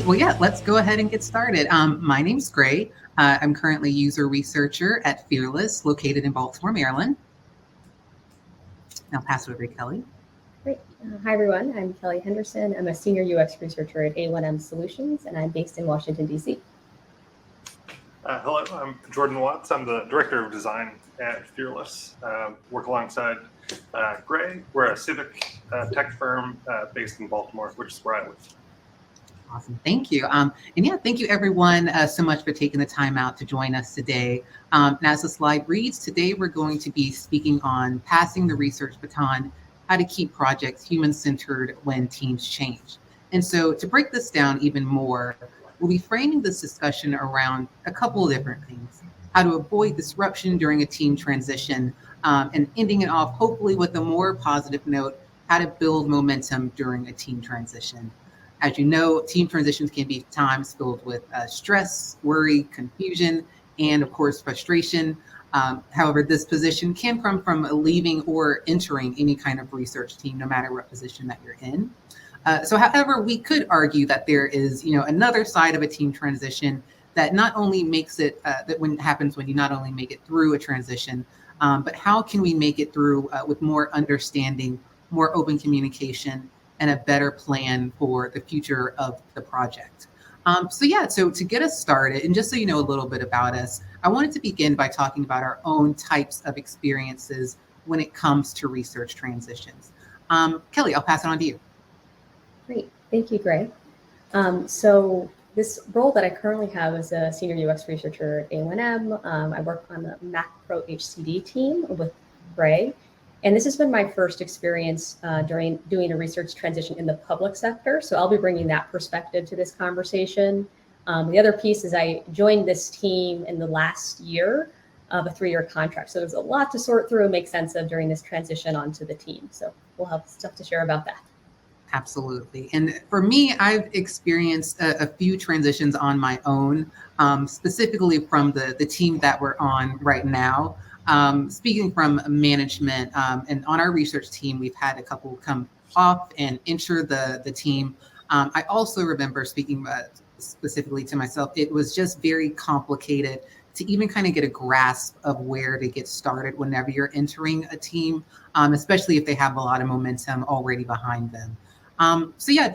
Well, yeah, let's go ahead and get started. My name's Gray. I'm currently user researcher at Fearless, located in Baltimore, Maryland. Now pass it over to Kelly. Great. Hi, everyone. I'm Kelly Henderson. I'm a senior UX researcher at A1M Solutions, and I'm based in Washington, D.C. Hello, I'm Jordan Watts. I'm the Director of Design at Fearless. Work alongside Gray. We're a civic tech firm based in Baltimore, which is where I live. Awesome. Thank you. And yeah, thank you everyone so much for taking the time out to join us today. Now, as the slide reads, today we're going to be speaking on passing the research baton, how to keep projects human-centered when teams change. And so to break this down even more, we'll be framing this discussion around a couple of different things: how to avoid disruption during a team transition, and ending it off hopefully with a more positive note, how to build momentum during a team transition. As you know, team transitions can be times filled with stress, worry, confusion, and of course, frustration. However, this position can come from leaving or entering any kind of research team, no matter what position that you're in. However, we could argue that there is, another side of a team transition that not only makes it, that when it happens when you not only make it through a transition, but how can we make it through with more understanding, more open communication, and a better plan for the future of the project. So to get us started, and just so you know a little bit about us, I wanted to begin by talking about our own types of experiences when it comes to research transitions. Kelly, I'll pass it on to you. Great. Thank you, Gray. So this role that I currently have as a senior UX researcher at A1M, I work on the Mac Pro HCD team with Gray. And this has been my first experience during doing a research transition in the public sector. So I'll be bringing that perspective to this conversation. The other piece is I joined this team in the last year of a 3-year contract. So there's a lot to sort through and make sense of during this transition onto the team. So we'll have stuff to share about that. Absolutely. And for me, I've experienced a few transitions on my own, specifically from the team that we're on right now. Speaking from management, and on our research team, we've had a couple come off and enter the team. I also remember speaking specifically to myself, it was just very complicated to even kind of get a grasp of where to get started whenever you're entering a team, especially if they have a lot of momentum already behind them.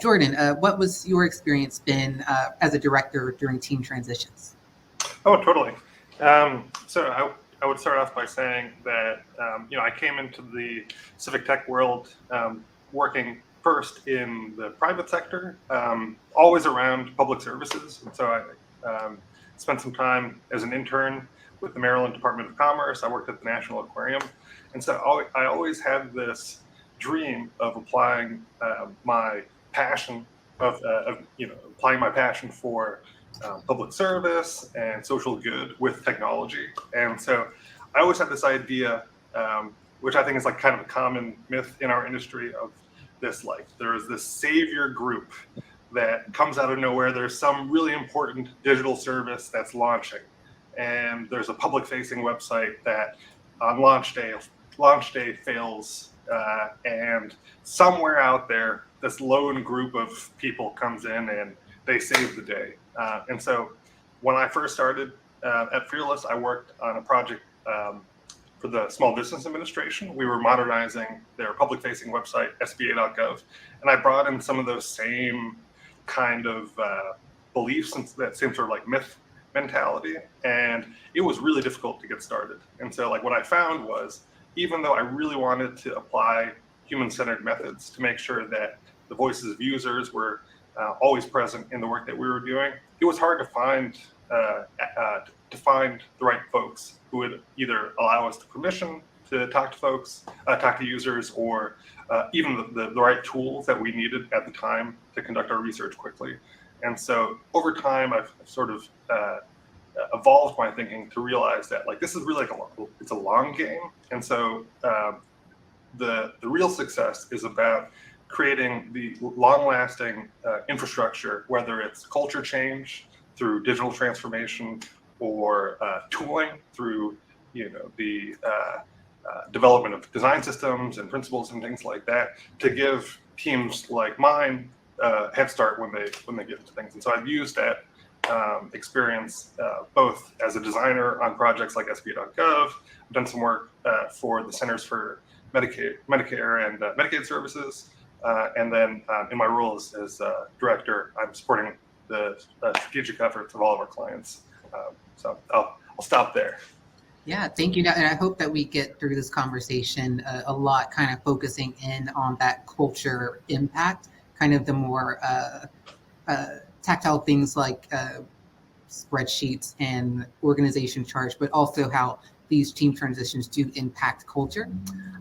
Jordan, what was your experience been as a director during team transitions? Oh, totally. I would start off by saying that, I came into the civic tech world working first in the private sector, always around public services. And so I spent some time as an intern with the Maryland Department of Commerce. I worked at the National Aquarium. And so I always had this dream of applying my passion applying my passion for public service and social good with technology. And so I always had this idea, which I think is like kind of a common myth in our industry, of this, like, there is this savior group that comes out of nowhere. There's some really important digital service that's launching, and there's a public facing website that on launch day fails, and somewhere out there, this lone group of people comes in and they save the day. And so when I first started at Fearless, I worked on a project for the Small Business Administration. We were modernizing their public-facing website, sba.gov, and I brought in some of those same kind of beliefs and that same sort of like myth mentality, and it was really difficult to get started. And so what I found was, even though I really wanted to apply human-centered methods to make sure that the voices of users were always present in the work that we were doing, it was hard to find the right folks who would either allow us the permission to talk to folks, talk to users, or even the right tools that we needed at the time to conduct our research quickly. And so over time, I've sort of evolved my thinking to realize that this is really it's a long game. And so the real success is about creating the long-lasting infrastructure, whether it's culture change through digital transformation or tooling through the development of design systems and principles and things like that, to give teams like mine head start when they get into things. And so I've used that experience both as a designer on projects like SBA.gov. I've done some work for the Centers for Medicare and Medicaid Services. And then in my role as director, I'm supporting the strategic efforts of all of our clients. So I'll stop there. Yeah, thank you. And I hope that we get through this conversation a lot, kind of focusing in on that culture impact, kind of the more tactile things like spreadsheets and organization charts, but also how these team transitions do impact culture.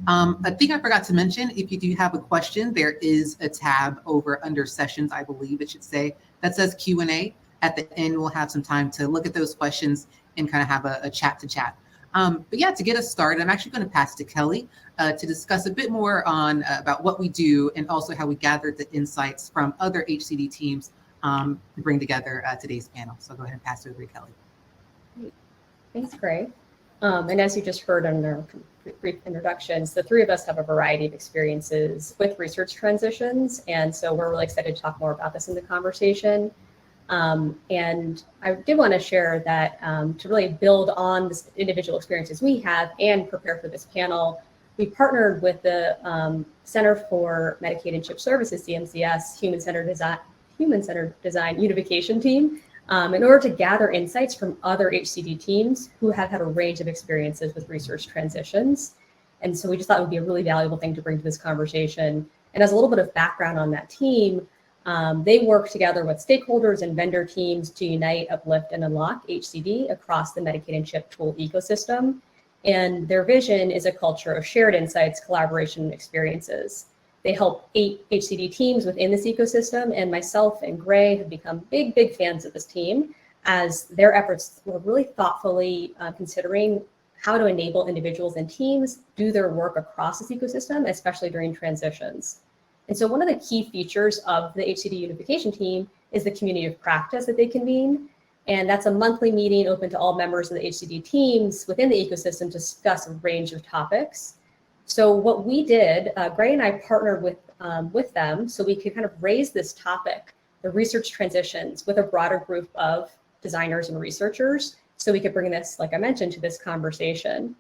I think I forgot to mention, if you do have a question, there is a tab over under sessions, I believe it should say, that says Q&A. At the end, we'll have some time to look at those questions and kind of have a chat to chat. But yeah, to get us started, I'm actually going to pass to Kelly to discuss a bit more on about what we do and also how we gathered the insights from other HCD teams to bring together today's panel. So I'll go ahead and pass it over to Kelly. Great. Thanks, Greg. And as you just heard in our brief introductions, the three of us have a variety of experiences with research transitions. And so we're really excited to talk more about this in the conversation. And I did want to share that to really build on the individual experiences we have and prepare for this panel, we partnered with the Center for Medicaid and CHIP Services, CMCS, Human-Centered Design Unification team, in order to gather insights from other HCD teams who have had a range of experiences with research transitions. And so we just thought it would be a really valuable thing to bring to this conversation. And as a little bit of background on that team, they work together with stakeholders and vendor teams to unite, uplift, and unlock HCD across the Medicaid and CHIP tool ecosystem. And their vision is a culture of shared insights, collaboration, and experiences. They help 8 HCD teams within this ecosystem, and myself and Gray have become big fans of this team as their efforts were really thoughtfully considering how to enable individuals and teams do their work across this ecosystem, especially during transitions. And so one of the key features of the HCD unification team is the community of practice that they convene. And that's a monthly meeting open to all members of the HCD teams within the ecosystem to discuss a range of topics. So what we did, Gray and I partnered with them so we could kind of raise this topic, the research transitions, with a broader group of designers and researchers, so we could bring this, like I mentioned, to this conversation.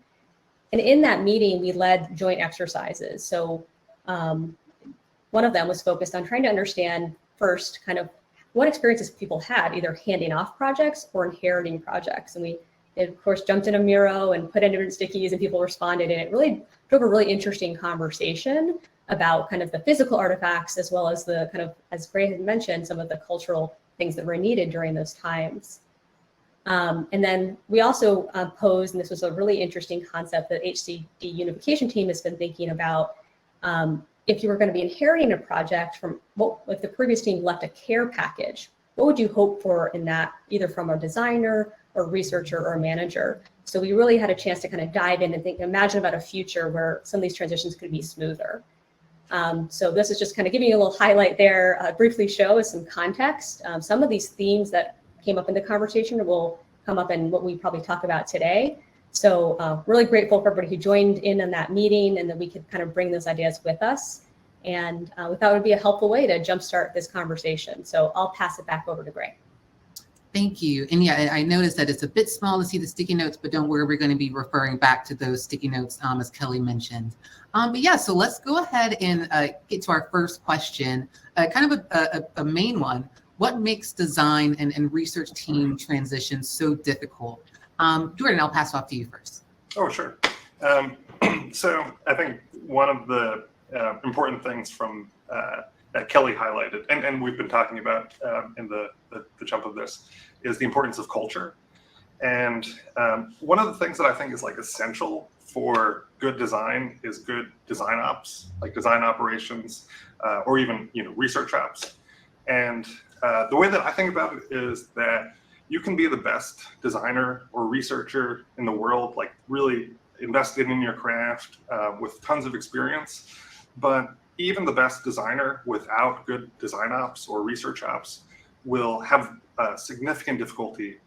And in that meeting, we led joint exercises. So one of them was focused on trying to understand first kind of what experiences people had either handing off projects or inheriting projects. And we, of course, jumped in a Miro and put in different stickies and people responded. And it really drove a really interesting conversation about kind of the physical artifacts as well as the kind of, as Gray had mentioned, some of the cultural things that were needed during those times. And then we also posed, and this was a really interesting concept that HCD unification team has been thinking about, if you were going to be inheriting a project from what, if the previous team left a care package, what would you hope for in that, either from a designer or researcher or manager? So we really had a chance to kind of dive in and think, imagine about a future where some of these transitions could be smoother. So this is just kind of giving you a little highlight there, briefly show as some context. Some of these themes that came up in the conversation will come up in what we probably talk about today. So really grateful for everybody who joined in on that meeting and that we could kind of bring those ideas with us. And we thought it would be a helpful way to jumpstart this conversation. So I'll pass it back over to Gray. Thank you. And yeah, I noticed that it's a bit small to see the sticky notes, but don't worry, we're going to be referring back to those sticky notes as Kelly mentioned. But yeah, so let's go ahead and get to our first question, kind of a main one. What makes design and research team transitions so difficult? Jordan, I'll pass it off to you first. Oh, sure. So I think one of the important things from that Kelly highlighted, and we've been talking about in the jump of this, is the importance of culture. And one of the things that I think is like essential for good design is good design ops, like design operations, or even research ops. And the way that I think about it is that you can be the best designer or researcher in the world, like really invested in your craft with tons of experience. But even the best designer without good design ops or research ops will have significant difficulty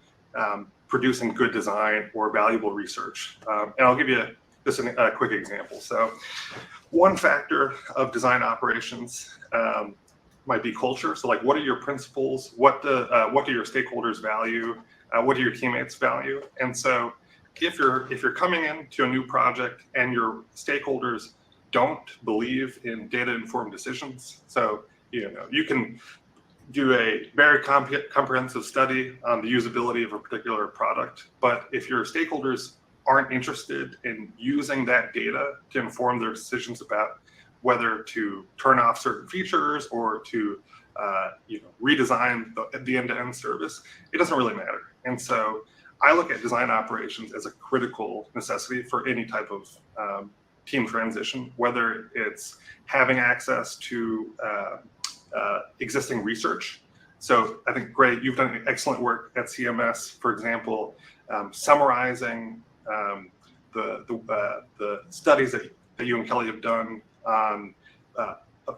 producing good design or valuable research. And I'll give you just a quick example. So one factor of design operations might be culture. So like, what are your principles? What do your stakeholders value? What do your teammates value? And so if you're coming into a new project and your stakeholders don't believe in data-informed decisions, so you can do a very comprehensive study on the usability of a particular product, but if your stakeholders aren't interested in using that data to inform their decisions about whether to turn off certain features or to redesign the end-to-end service, it doesn't really matter. And so I look at design operations as a critical necessity for any type of team transition, whether it's having access to existing research. So I think, Gray, you've done excellent work at CMS, for example, summarizing the studies that you and Kelly have done on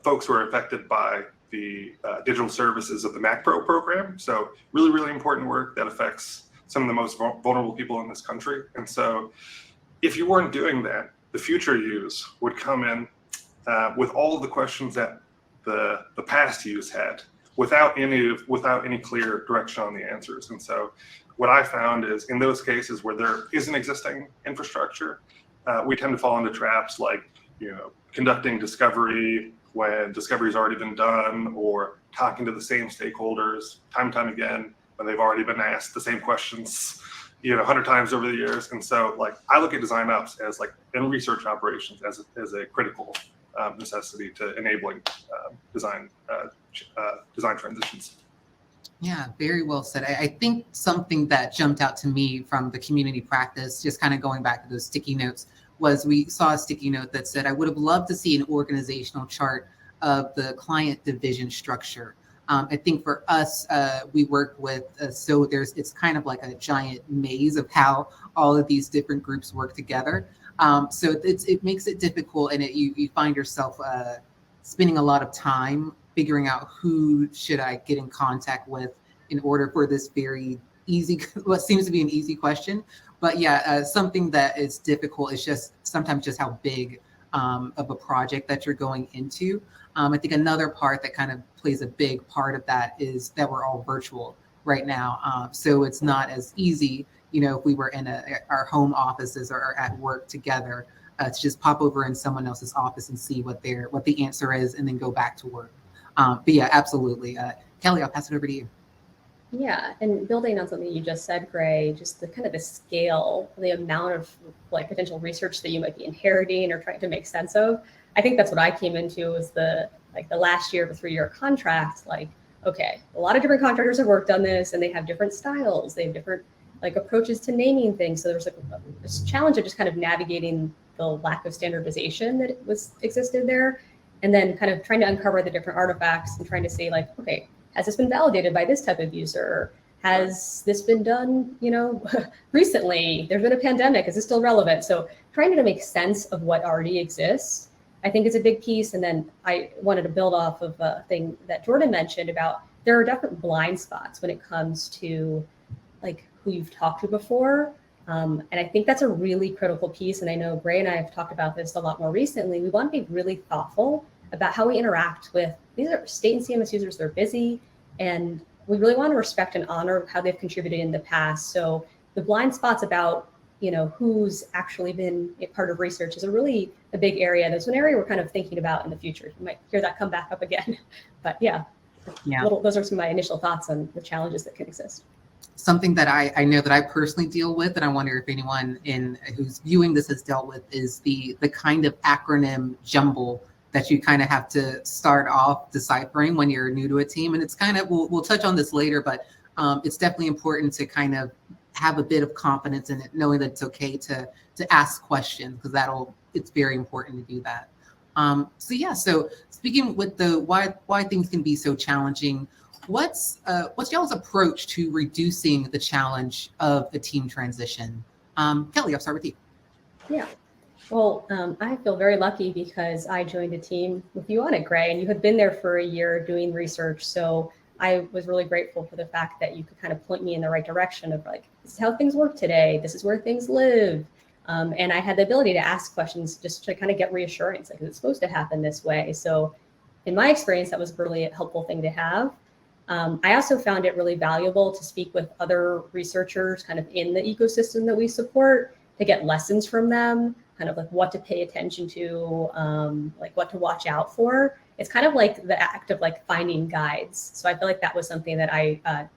folks who are affected by the digital services of the MacPro program. So really, really important work that affects some of the most vulnerable people in this country. And so if you weren't doing that, the future use would come in with all of the questions that the past use had without any clear direction on the answers. And so what I found is in those cases where there is an existing infrastructure, we tend to fall into traps like conducting discovery when discovery's already been done, or talking to the same stakeholders time and time again when they've already been asked the same questions 100 times over the years. And so like I look at design ops as like in research operations as a critical necessity to enabling design transitions. Yeah, very well said. I think something that jumped out to me from the community practice, just kind of going back to those sticky notes, was we saw a sticky note that said, I would have loved to see an organizational chart of the client division structure. I think for us, we work with, so it's kind of like a giant maze of how all of these different groups work together. So it makes it difficult, and you find yourself spending a lot of time figuring out who should I get in contact with in order for this very easy, what seems to be an easy question. But yeah, something that is difficult is just sometimes just how big of a project that you're going into. I think another part that kind of plays a big part of that is that we're all virtual right now. So it's not as easy, if we were in our home offices or at work together, to just pop over in someone else's office and see what the answer is and then go back to work. But yeah, absolutely. Kelly, I'll pass it over to you. Yeah, and building on something you just said, Gray, just the kind of the scale, the amount of like potential research that you might be inheriting or trying to make sense of. I think that's what I came into was the last year of a 3-year contract. Like, okay, a lot of different contractors have worked on this, and they have different styles. They have different approaches to naming things. So there's this challenge of just kind of navigating the lack of standardization that existed there, and then kind of trying to uncover the different artifacts and trying to say okay, has this been validated by this type of user? Has this been done, recently? There's been a pandemic. Is this still relevant? So trying to make sense of what already exists, I think is a big piece. And then I wanted to build off of a thing that Jordan mentioned about there are different blind spots when it comes to who you've talked to before. And I think that's a really critical piece. And I know Gray and I have talked about this a lot more recently. We want to be really thoughtful about how we interact with these are state and CMS users. They're busy, and we really want to respect and honor how they've contributed in the past. So the blind spots about who's actually been a part of research is a big area. That's an area we're kind of thinking about in the future. You might hear that come back up again. But yeah. Those are some of my initial thoughts on the challenges that can exist. Something that I know that I personally deal with, and I wonder if anyone who's viewing this has dealt with, is the kind of acronym jumble that you kind of have to start off deciphering when you're new to a team. And it's kind of, we'll touch on this later, but it's definitely important to kind of have a bit of confidence in it, knowing that it's okay to ask questions, because it's very important to do that. So speaking with the why things can be so challenging, what's y'all's approach to reducing the challenge of a team transition? Kelly, I'll start with you. Yeah. Well, I feel very lucky because I joined a team with you on it, Gray, and you had been there for a year doing research. So I was really grateful for the fact that you could kind of point me in the right direction of this is how things work today. This is where things live. And I had the ability to ask questions just to kind of get reassurance, is it supposed to happen this way? So in my experience, that was a really helpful thing to have. I also found it really valuable to speak with other researchers kind of in the ecosystem that we support, to get lessons from them, kind of like what to pay attention to, like what to watch out for. It's kind of like the act of like finding guides. So I feel like that was something that I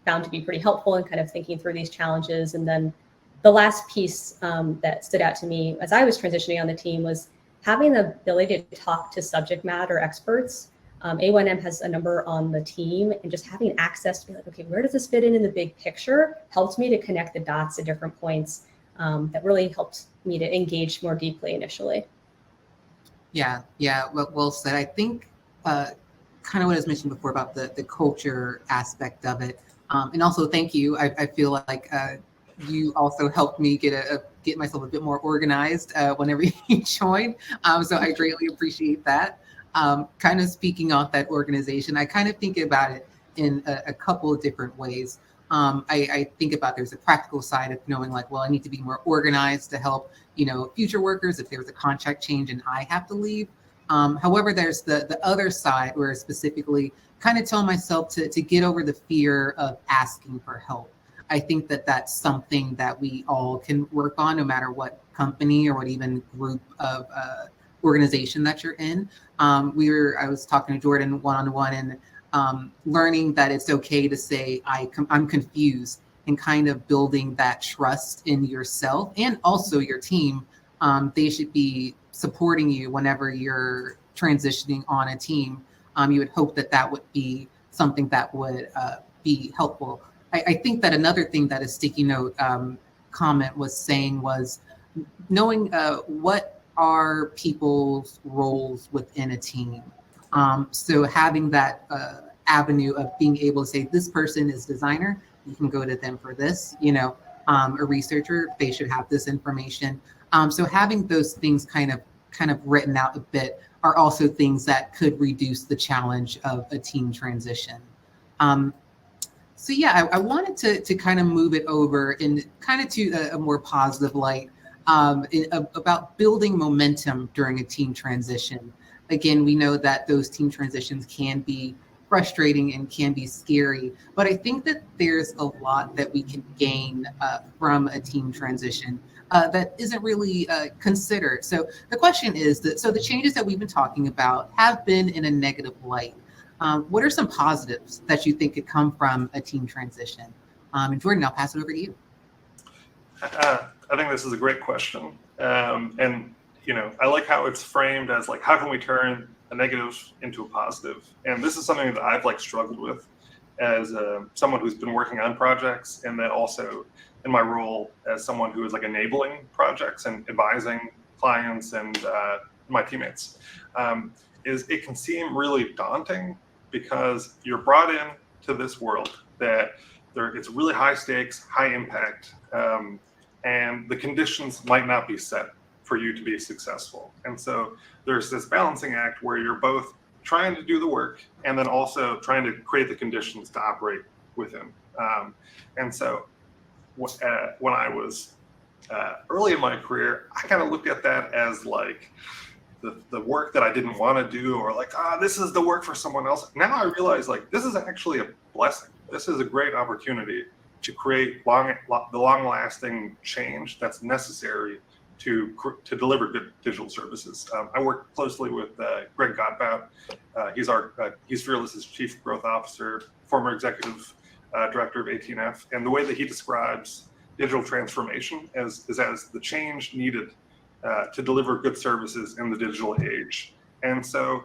found to be pretty helpful in kind of thinking through these challenges. And then the last piece that stood out to me as I was transitioning on the team was having the ability to talk to subject matter experts. A1M has a number on the team, and just having access to be like, okay, where does this fit in the big picture, helped me to connect the dots at different points. That really helped me to engage more deeply initially. Yeah, well said. I think kind of what I was mentioning before about the culture aspect of it, and also thank you. I feel like you also helped me get myself a bit more organized whenever you joined. So I greatly appreciate that. Kind of speaking off that organization, I kind of think about it in a couple of different ways. I think about there's a practical side of knowing like, well, I need to be more organized to help, future workers if there's a contract change and I have to leave. However, there's the other side where specifically kind of tell myself to get over the fear of asking for help. I think that that's something that we all can work on, no matter what company or what even group of organization that you're in. I was talking to Jordan one-on-one, and learning that it's okay to say I'm confused, and kind of building that trust in yourself and also your team. They should be supporting you whenever you're transitioning on a team. You would hope that would be something that would be helpful. I think that another thing that a sticky note comment was knowing what are people's roles within a team. So having that avenue of being able to say, this person is designer, you can go to them for this, a researcher, they should have this information. So having those things kind of written out a bit are also things that could reduce the challenge of a team transition. So yeah, I wanted to kind of move it over and kind of to a more positive light about building momentum during a team transition. Again, we know that those team transitions can be frustrating and can be scary, but I think that there's a lot that we can gain from a team transition that isn't really considered. So the question is so the changes that we've been talking about have been in a negative light. What are some positives that you think could come from a team transition? And Jordan, I'll pass it over to you. I think this is a great question. And, I like how it's framed as like, how can we turn a negative into a positive? And this is something that I've struggled with as someone who's been working on projects, and then also in my role as someone who is enabling projects and advising clients and my teammates. Is it can seem really daunting because you're brought in to this world that it's really high stakes, high impact, and the conditions might not be set for you to be successful. And so there's this balancing act where you're both trying to do the work and then also trying to create the conditions to operate within. And so when I was early in my career, I kind of looked at that as the work that I didn't want to do, or this is the work for someone else. Now I realize this is actually a blessing. This is a great opportunity to create the long-lasting change that's necessary to deliver good digital services. I work closely with Greg Godbout. He's Fearless's Chief Growth Officer, former Executive Director of AT&F, and the way that he describes digital transformation as the change needed to deliver good services in the digital age. And so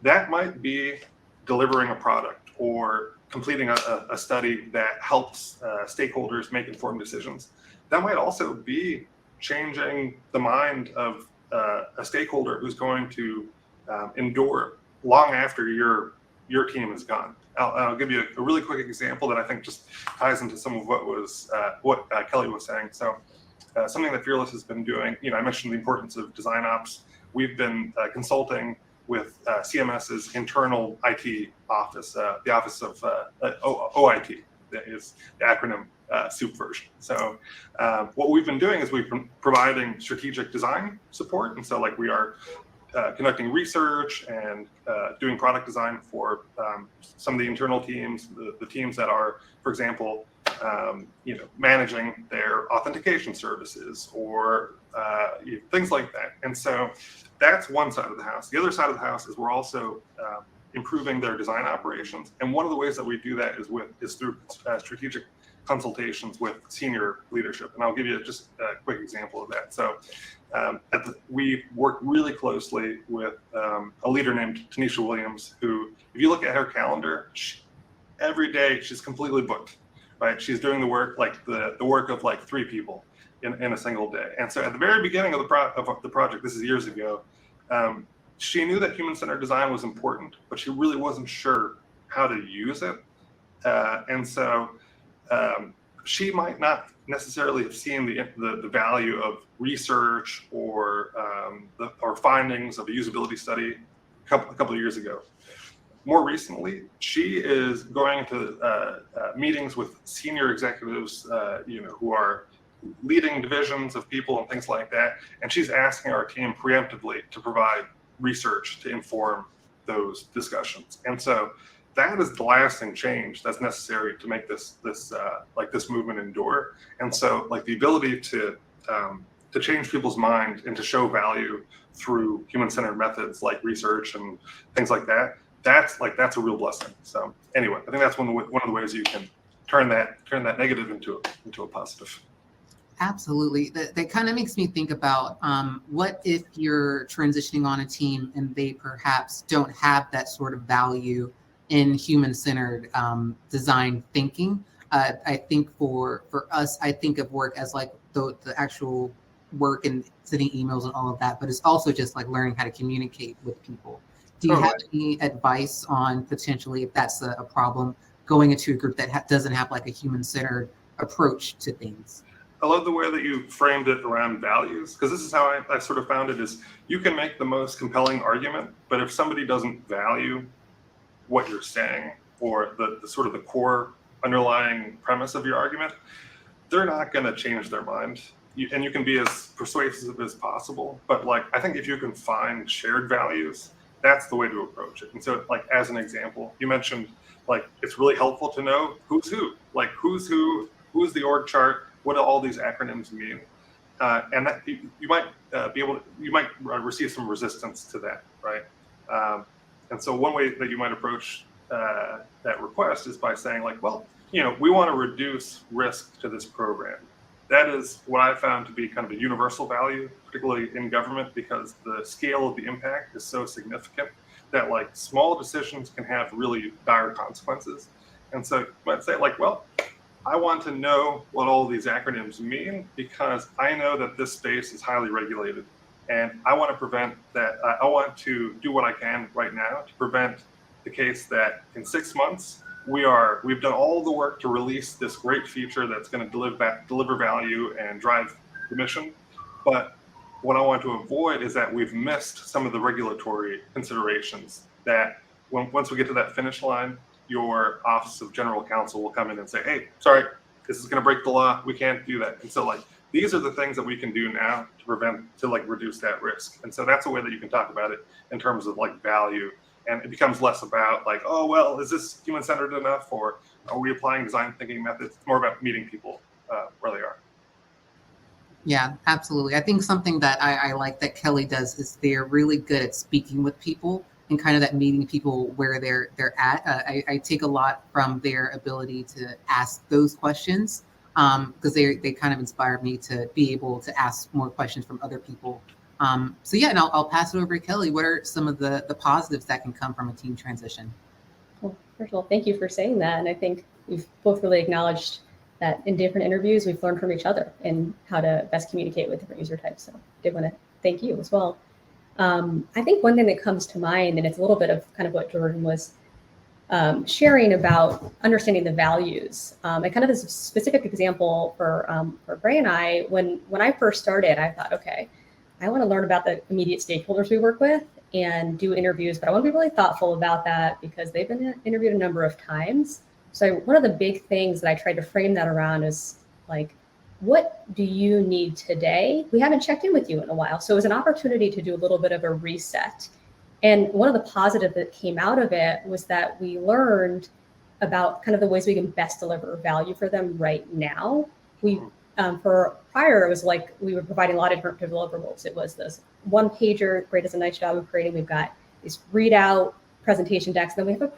that might be delivering a product or completing a study that helps stakeholders make informed decisions. That might also be changing the mind of a stakeholder who's going to endure long after your team is gone. I'll give you a really quick example that I think just ties into some of what Kelly was saying. So something that Fearless has been doing, I mentioned the importance of design ops. We've been consulting with CMS's internal IT office, the Office of OIT, that is the acronym soup version. So what we've been doing is we've been providing strategic design support. And so we are conducting research and doing product design for some of the internal teams, the teams that are, for example, managing their authentication services or things like that. And so that's one side of the house. The other side of the house is we're also improving their design operations. And one of the ways that we do that is through strategic consultations with senior leadership. And I'll give you just a quick example of that. So we work really closely with a leader named Tanisha Williams, who, if you look at her calendar, every day she's completely booked, right? She's doing the work, like the work of like 3 people in a single day. And so at the very beginning of the project, this is years ago, she knew that human-centered design was important, but she really wasn't sure how to use it. And so she might not necessarily have seen the value of research or findings of a usability study a couple of years ago. More recently, she is going into meetings with senior executives, who are leading divisions of people and things like that, and she's asking our team preemptively to provide research to inform those discussions. And so that is the lasting change that's necessary to make this movement endure. And so, like, the ability to change people's mind and to show value through human-centered methods like research and things like that, that's a real blessing. So anyway, I think that's one of the ways you can turn that negative into a positive. Absolutely. That kind of makes me think about what if you're transitioning on a team and they perhaps don't have that sort of value in human-centered design thinking. I think for us, I think of work as like the actual work and sending emails and all of that, but it's also just like learning how to communicate with people. Do you have any advice on potentially, if that's a problem, going into a group that doesn't have like a human-centered approach to things? I love the way that you framed it around values, because this is how I sort of found it, is you can make the most compelling argument, but if somebody doesn't value what you're saying or the sort of the core underlying premise of your argument, they're not going to change their mind. And you can be as persuasive as possible, but like, I think if you can find shared values, that's the way to approach it. And so, like, as an example, you mentioned, like, it's really helpful to know who's who, like who's the org chart, what do all these acronyms mean, and that you might receive some resistance to that, right? And so one way that you might approach that request is by saying, like, well, we want to reduce risk to this program. That is what I found to be kind of a universal value, particularly in government, because the scale of the impact is so significant that, like, small decisions can have really dire consequences. And so you might say, like, well, I want to know what all these acronyms mean because I know that this space is highly regulated, and I want to prevent that. I want to do what I can right now to prevent the case that in 6 months we've done all the work to release this great feature that's going to deliver value and drive the mission. But what I want to avoid is that we've missed some of the regulatory considerations that once we get to that finish line, your Office of General Counsel will come in and say, hey, sorry, this is going to break the law. We can't do that. And so, like, these are the things that we can do now to reduce that risk. And so that's a way that you can talk about it in terms of, like, value. And it becomes less about, like, oh, well, is this human-centered enough, or are we applying design thinking methods? It's more about meeting people where they are. Yeah, absolutely. I think something that I like that Kelly does is they're really good at speaking with people and kind of that meeting people where they're at. I take a lot from their ability to ask those questions because they kind of inspired me to be able to ask more questions from other people. So yeah, and I'll pass it over to Kelly. What are some of the positives that can come from a team transition? Well, first of all, thank you for saying that. And I think we've both really acknowledged that in different interviews, we've learned from each other and how to best communicate with different user types. So I did want to thank you as well. I think one thing that comes to mind, and it's a little bit of kind of what Jordan was sharing about understanding the values. And kind of this specific example for Bray and I, when I first started, I thought, okay, I want to learn about the immediate stakeholders we work with and do interviews, but I want to be really thoughtful about that because they've been interviewed a number of times. So one of the big things that I tried to frame that around is, like, what do you need today? We haven't checked in with you in a while. So it was an opportunity to do a little bit of a reset. And one of the positives that came out of it was that we learned about kind of the ways we can best deliver value for them right now. We for prior, it was like we were providing a lot of different deliverables. It was this one pager, Great does a nice job of creating. We've got these readout presentation decks. Then we have had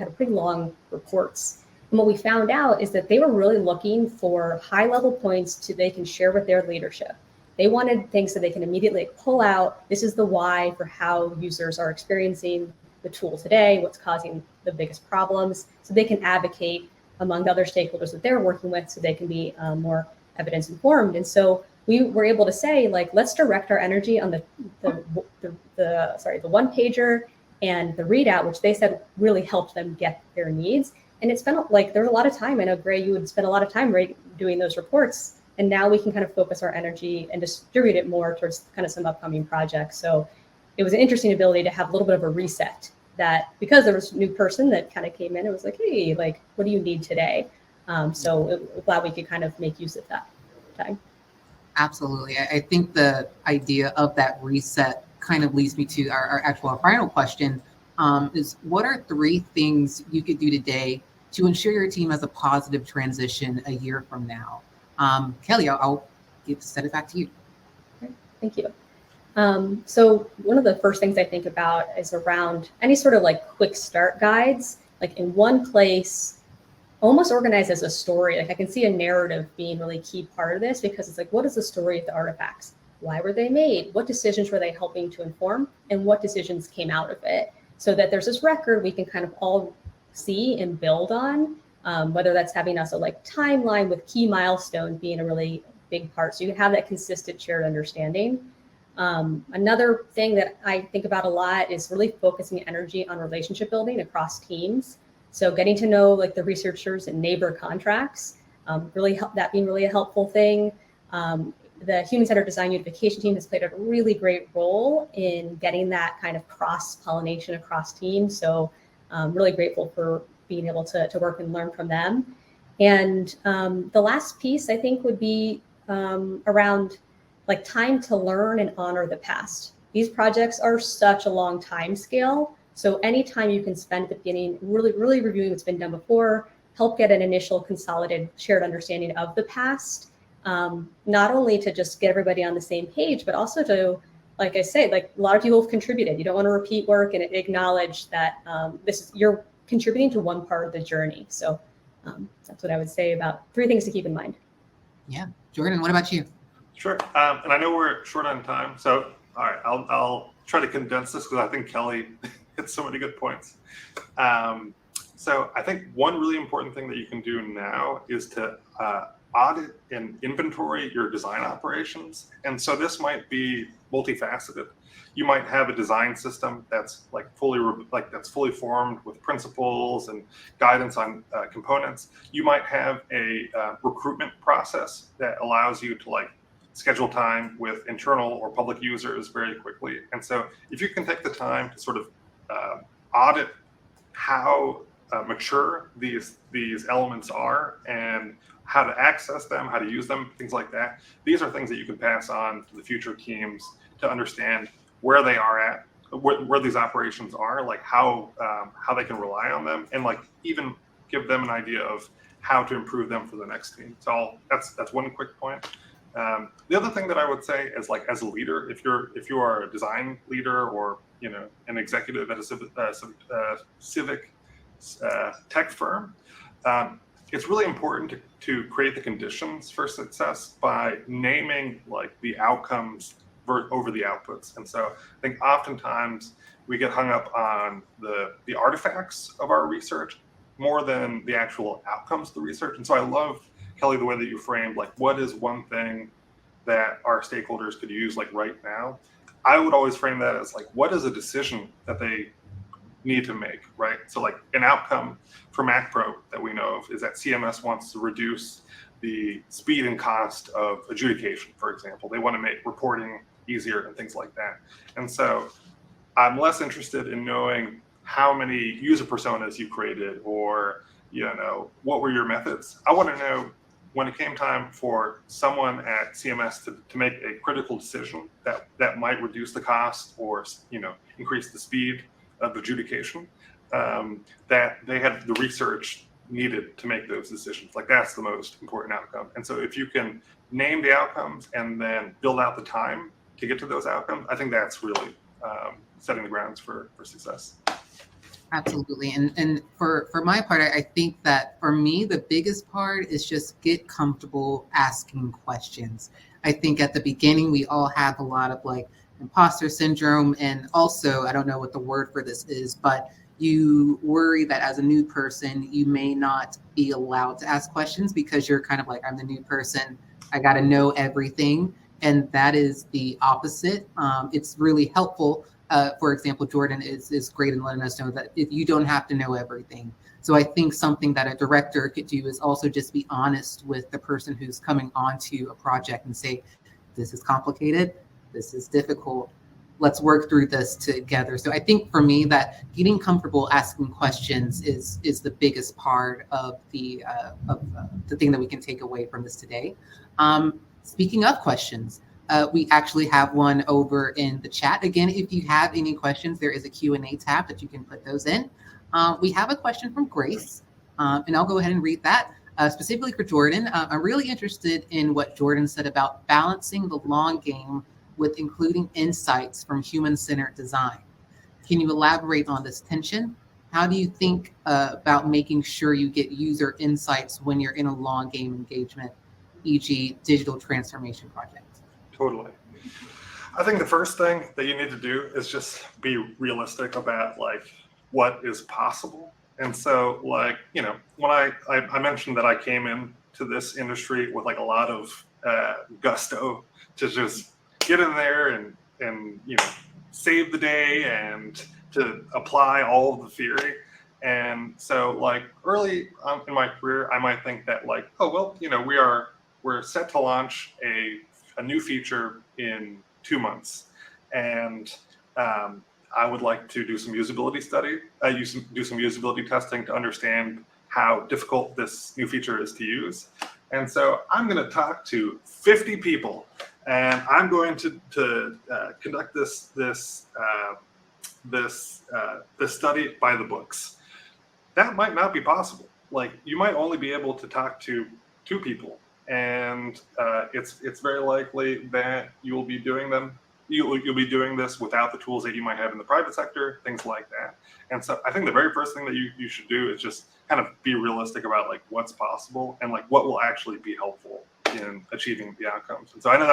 a pretty long reports. And what we found out is that they were really looking for high level points they can share with their leadership. They wanted things that they can immediately pull out. This is the why for how users are experiencing the tool today, what's causing the biggest problems, so they can advocate among the other stakeholders that they're working with, so they can be more evidence informed. And so we were able to say, like, let's direct our energy on the one pager and the readout, which they said really helped them get their needs. And it's been like there's a lot of time. I know, Gray, you would spend a lot of time doing those reports. And now we can kind of focus our energy and distribute it more towards kind of some upcoming projects. So it was an interesting ability to have a little bit of a reset, that because there was a new person that kind of came in, it was like, hey, like, what do you need today? So glad we could kind of make use of that time. Absolutely. I think the idea of that reset kind of leads me to our final question, is what are 3 things you could do today to ensure your team has a positive transition a year from now? Kelly, I'll set it back to you. Okay, thank you. So one of the first things I think about is around any sort of like quick start guides, like in one place, almost organized as a story. Like I can see a narrative being really key part of this, because it's like, what is the story of the artifacts? Why were they made? What decisions were they helping to inform? And what decisions came out of it? So that there's this record we can kind of all see and build on, whether that's having us a like timeline with key milestones being a really big part. So you can have that consistent shared understanding. Another thing that I think about a lot is really focusing energy on relationship building across teams. So getting to know like the researchers and neighbor contracts, that being really a helpful thing. The human-centered design unification team has played a really great role in getting that kind of cross-pollination across teams. So really grateful for being able to work and learn from them. And the last piece I think would be around like time to learn and honor the past. These projects are such a long time scale. So anytime you can spend at the beginning, really reviewing what's been done before, help get an initial consolidated shared understanding of the past, not only to just get everybody on the same page, but also to, like I say, like a lot of people have contributed. You don't want to repeat work, and acknowledge that you're contributing to one part of the journey. So that's what I would say about 3 things to keep in mind. Yeah. Jordan, what about you? Sure. And I know we're short on time, so all right, I'll try to condense this because I think Kelly hit so many good points. So I think one really important thing that you can do now is to audit and inventory your design operations. And so this might be multifaceted. You might have a design system that's like fully formed with principles and guidance on components. You might have a recruitment process that allows you to like schedule time with internal or public users very quickly. And so if you can take the time to sort of audit how mature these elements are and how to access them, how to use them, things like that. These are things that you can pass on to the future teams to understand where they are at, where these operations are, like how they can rely on them, and like even give them an idea of how to improve them for the next team. So that's one quick point. The other thing that I would say is, like, as a leader, if you are a design leader or an executive at a civic tech firm, it's really important to create the conditions for success by naming like the outcomes over the outputs. And so I think oftentimes we get hung up on the artifacts of our research more than the actual outcomes of the research. And so I love, Kelly, the way that you framed like what is one thing that our stakeholders could use like right now. I would always frame that as like, what is a decision that they need to make, right? So like an outcome for MacPro that we know of is that CMS wants to reduce the speed and cost of adjudication, for example. They want to make reporting easier and things like that. And so I'm less interested in knowing how many user personas you created or what were your methods. I want to know when it came time for someone at CMS to make a critical decision that might reduce the cost or increase the speed of adjudication, that they had the research needed to make those decisions. Like that's the most important outcome. And so if you can name the outcomes and then build out the time to get to those outcomes, I think that's really setting the grounds for success. Absolutely. And for my part, I think that for me, the biggest part is just get comfortable asking questions. I think at the beginning, we all have a lot of like imposter syndrome. And also, I don't know what the word for this is, but you worry that as a new person, you may not be allowed to ask questions because you're kind of like, I'm the new person. I got to know everything. And that is the opposite. It's really helpful. For example, Jordan is great in letting us know that if you don't have to know everything. So I think something that a director could do is also just be honest with the person who's coming onto a project and say, this is complicated, this is difficult, let's work through this together. So I think for me that getting comfortable asking questions is the biggest part of the thing that we can take away from this today. Speaking of questions, we actually have one over in the chat. Again, if you have any questions, there is a Q&A tab that you can put those in. We have a question from Grace, and I'll go ahead and read that. Specifically for Jordan, I'm really interested in what Jordan said about balancing the long game with including insights from human-centered design. Can you elaborate on this tension? How do you think about making sure you get user insights when you're in a long game engagement, e.g. digital transformation project? Totally. I think the first thing that you need to do is just be realistic about like what is possible. And so like, when I mentioned that I came into this industry with like a lot of gusto to just get in there and save the day and to apply all of the theory. And so like early in my career, I might think that like, oh, well, we're set to launch a new feature in 2 months. And I would like to do some usability study, do some usability testing to understand how difficult this new feature is to use. And so I'm going to talk to 50 people, and I'm going to conduct this study by the books. That might not be possible. Like you might only be able to talk to 2 people, and it's very likely that you'll be doing this without the tools that you might have in the private sector, things like that. And so I think the very first thing that you should do is just kind of be realistic about like what's possible and like what will actually be helpful in achieving the outcomes. And so I know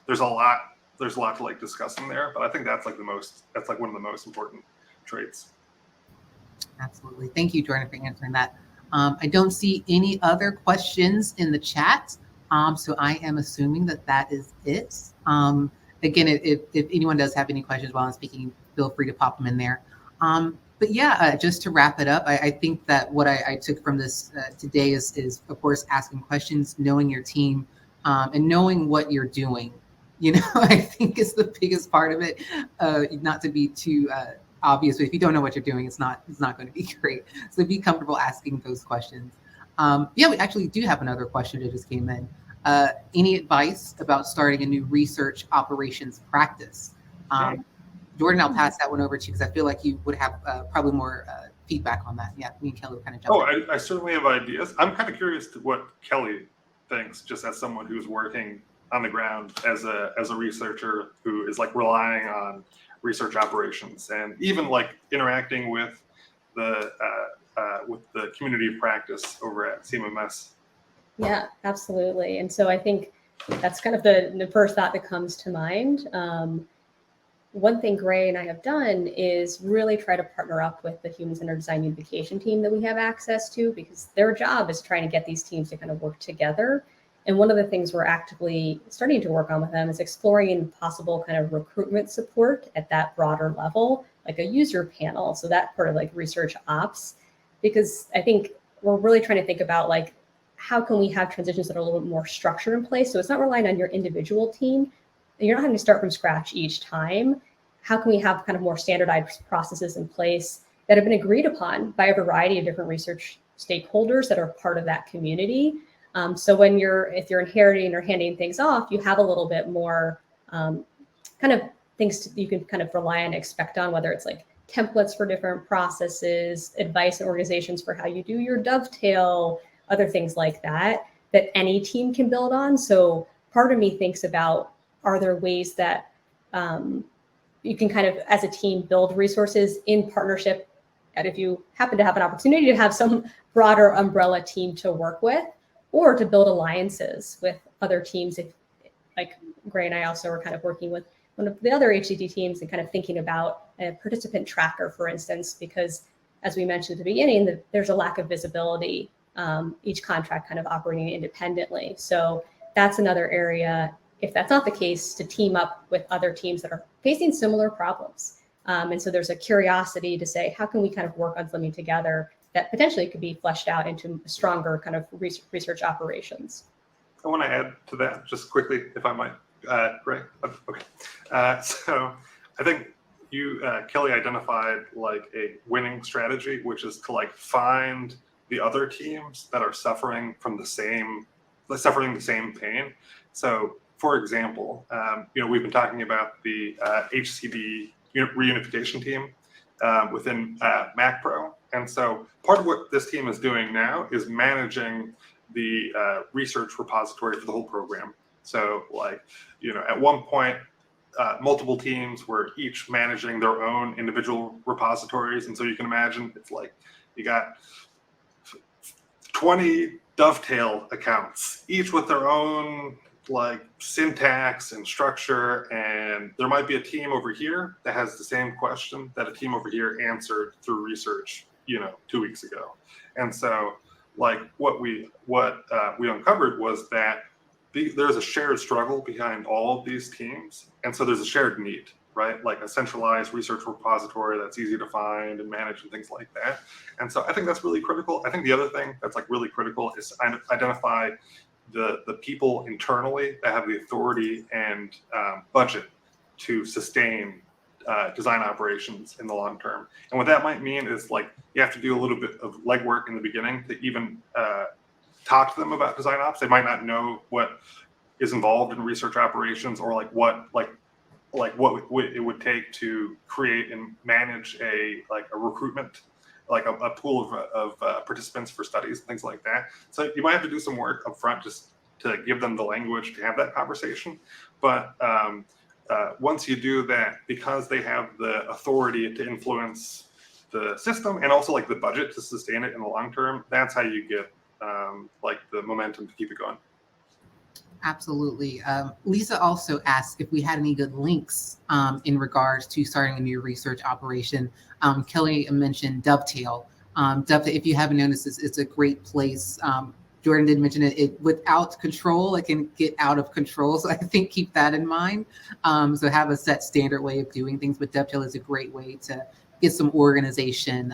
there's a lot to like discuss in there, but I think that's like one of the most important traits. Absolutely. Thank you, Jordan, for answering that. I don't see any other questions in the chat. So I am assuming that is it. Again, if anyone does have any questions while I'm speaking, feel free to pop them in there. But yeah, just to wrap it up, I think that what I took from this today is, of course, asking questions, knowing your team, and knowing what you're doing. I think is the biggest part of it. Not to be too obvious, but if you don't know what you're doing, it's not going to be great. So be comfortable asking those questions. Yeah, we actually do have another question that just came in. Any advice about starting a new research operations practice? Jordan, I'll pass that one over to you because I feel like you would have probably more feedback on that. Yeah, me and Kelly will kind of jump in. I certainly have ideas. I'm kind of curious to what Kelly thinks, just as someone who's working on the ground as a researcher who is like relying on research operations and even like interacting with the community of practice over at CMMS. Yeah, absolutely. And so I think that's kind of the first thought that comes to mind. One thing Gray and I have done is really try to partner up with the human-centered design unification team that we have access to, because their job is trying to get these teams to kind of work together. And one of the things we're actively starting to work on with them is exploring possible kind of recruitment support at that broader level, like a user panel. So that part of like research ops, because I think we're really trying to think about like, how can we have transitions that are a little bit more structured in place? So it's not relying on your individual team. You're not having to start from scratch each time. How can we have kind of more standardized processes in place that have been agreed upon by a variety of different research stakeholders that are part of that community? So if you're inheriting or handing things off, you have a little bit more kind of things you can kind of rely on and expect on, whether it's like templates for different processes, advice and organizations for how you do your dovetail, other things like that any team can build on. So part of me thinks about, are there ways that you can kind of, as a team, build resources in partnership? And if you happen to have an opportunity to have some broader umbrella team to work with, or to build alliances with other teams, if like Gray and I also are kind of working with one of the other HCD teams and kind of thinking about a participant tracker, for instance, because as we mentioned at the beginning, there's a lack of visibility, each contract kind of operating independently. So that's another area, if that's not the case, to team up with other teams that are facing similar problems. And so there's a curiosity to say, how can we kind of work on something together that potentially could be fleshed out into stronger kind of research operations? I want to add to that just quickly, if I might, Ray. Okay. So I think you, Kelly, identified like a winning strategy, which is to like find the other teams that are suffering the same pain. So, for example, we've been talking about the HCD reunification team within MacPro, and so part of what this team is doing now is managing the research repository for the whole program. So, like, at one point, multiple teams were each managing their own individual repositories, and so you can imagine it's like you got 20 dovetail accounts, each with their own like syntax and structure, and there might be a team over here that has the same question that a team over here answered through research 2 weeks ago. And so like what we uncovered was that there's a shared struggle behind all of these teams, and so there's a shared need, right? Like a centralized research repository that's easy to find and manage and things like that. And so I think that's really critical. I think the other thing that's like really critical is to identify the people internally that have the authority and budget to sustain design operations in the long term. And what that might mean is like you have to do a little bit of legwork in the beginning to even talk to them about design ops. They might not know what is involved in research operations, or like what it would take to create and manage a recruitment, like a pool of participants for studies and things like that. So you might have to do some work up front just to give them the language to have that conversation. But once you do that, because they have the authority to influence the system and also like the budget to sustain it in the long term, that's how you get like the momentum to keep it going. Absolutely. Lisa also asked if we had any good links in regards to starting a new research operation. Kelly mentioned Dovetail. Dovetail, if you haven't noticed, it's a great place. Jordan did mention it without control, it can get out of control. So I think keep that in mind. So have a set standard way of doing things, but Dovetail is a great way to get some organization.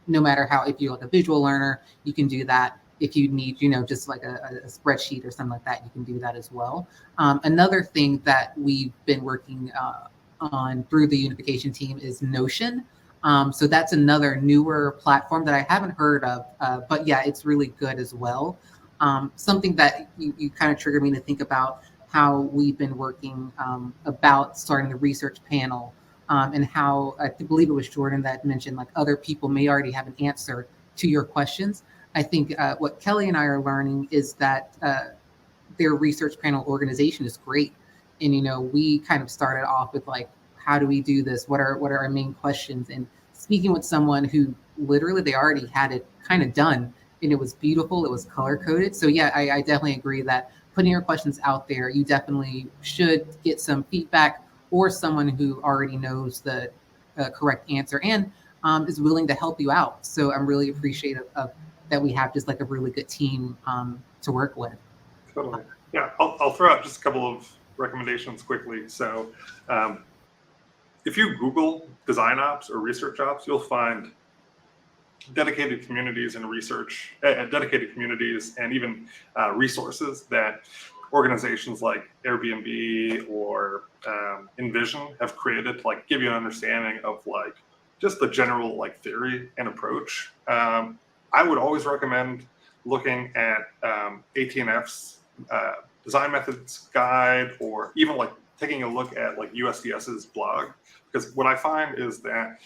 No matter how, if you're like a visual learner, you can do that. If you need, just like a spreadsheet or something like that, you can do that as well. Another thing that we've been working on through the unification team is Notion. So that's another newer platform that I haven't heard of, but yeah, it's really good as well. Something that you kind of triggered me to think about how we've been working about starting the research panel, and how I believe it was Jordan that mentioned like other people may already have an answer to your questions. I think what Kelly and I are learning is that their research panel organization is great. And, we kind of started off with like, how do we do this? What are our main questions? And speaking with someone who literally they already had it kind of done, and it was beautiful. It was color coded. So yeah, I definitely agree that putting your questions out there, you definitely should get some feedback or someone who already knows the correct answer and is willing to help you out. So I'm really appreciative of that we have just like a really good team to work with. Totally. Yeah, I'll throw out just a couple of recommendations quickly. So if you Google design ops or research ops, you'll find dedicated communities and dedicated communities and even resources that organizations like Airbnb or Envision have created to like give you an understanding of like just the general like theory and approach. I would always recommend looking at AT&F's design methods guide, or even like taking a look at like USDS's blog. Because what I find is that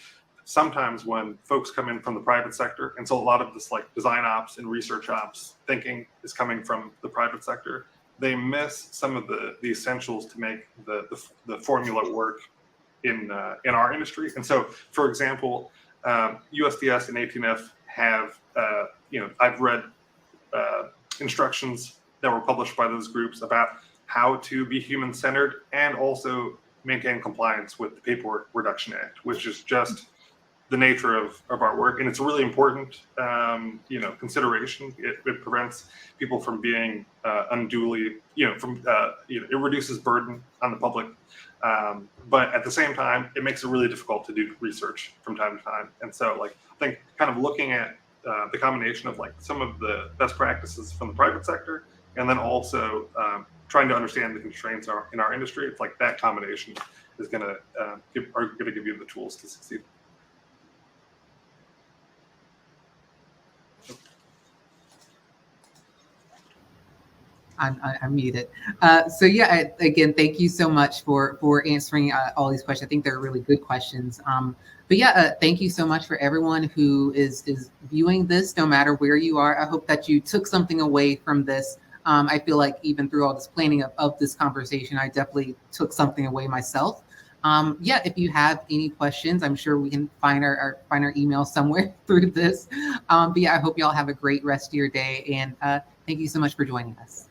sometimes when folks come in from the private sector, and so a lot of this like design ops and research ops thinking is coming from the private sector, they miss some of the essentials to make the formula work in our industry. And so, for example, USDS and AT&F have, I've read instructions that were published by those groups about how to be human-centered and also maintain compliance with the Paperwork Reduction Act, which is just the nature of our work. And it's a really important, consideration. It prevents people from being unduly, it reduces burden on the public. But at the same time, it makes it really difficult to do research from time to time. And so like, I think kind of looking at the combination of like some of the best practices from the private sector, and then also trying to understand the constraints in our industry, it's like that combination is going to give you the tools to succeed. I'm muted. So yeah, again, thank you so much for answering all these questions. I think they're really good questions. But yeah, thank you so much for everyone who is viewing this, no matter where you are. I hope that you took something away from this. I feel like even through all this planning of this conversation, I definitely took something away myself. Yeah, if you have any questions, I'm sure we can find our email somewhere through this. But yeah, I hope you all have a great rest of your day, and thank you so much for joining us.